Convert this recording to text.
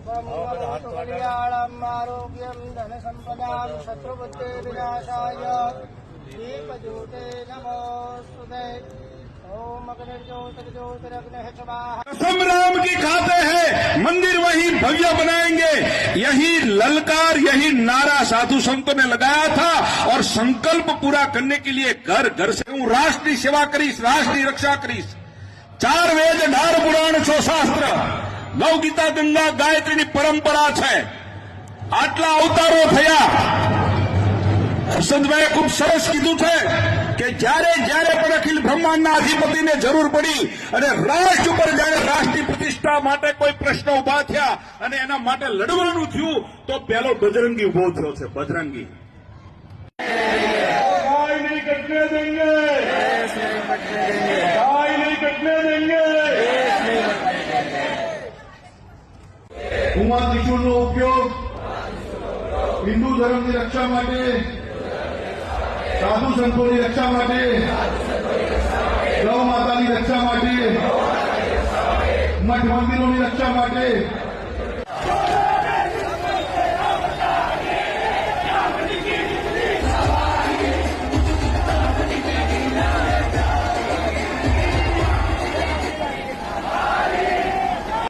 कल्याणम् आरोग्यम् धनसम्पदाम् शत्रुबुद्धे विनाशाय दीपज्योते नमोस्तुते। ओम अग्निर्ज्योतिर्ज्योतिरग्निः स्वाहा। कसम राम की खाते हैं, मंदिर वही भव्य बनाएंगे, यही ललकार, यही नारा साधु संतों ने लगाया था। और संकल्प पूरा करने के लिए घर घर से हूं राष्ट्र की सेवा करीश, राष्ट्र की रक्षा करीश। 4 वेद 18 पुराण 6 શાસ્ત્ર, ગૌ ગીતા, ગંગા, ગાયત્રીની પરંપરા છે। આટલા અવતારો થયા। સંતભાઈએ ખૂબ સરસ કીધું છે કે જ્યારે જ્યારે પણ અખિલ બ્રહ્માંડના અધિપતિને જરૂર પડી અને રાષ્ટ્ર ઉપર જ્યારે રાષ્ટ્રની પ્રતિષ્ઠા માટે કોઈ પ્રશ્ન ઉભા થયા અને એના માટે લડવાનું થયું તો પહેલો બજરંગી ઉભો થયો છે। બજરંગી गाय नहीं कटने देंगे, गाय नहीं कटने देंगे। ઉમા ત્રિશુળનો ઉપયોગ હિન્દુ ધર્મની રક્ષા માટે, સાધુ સંતોની રક્ષા માટે, ગૌ માતાની રક્ષા માટે, મઠ મંદિરોની રક્ષા માટે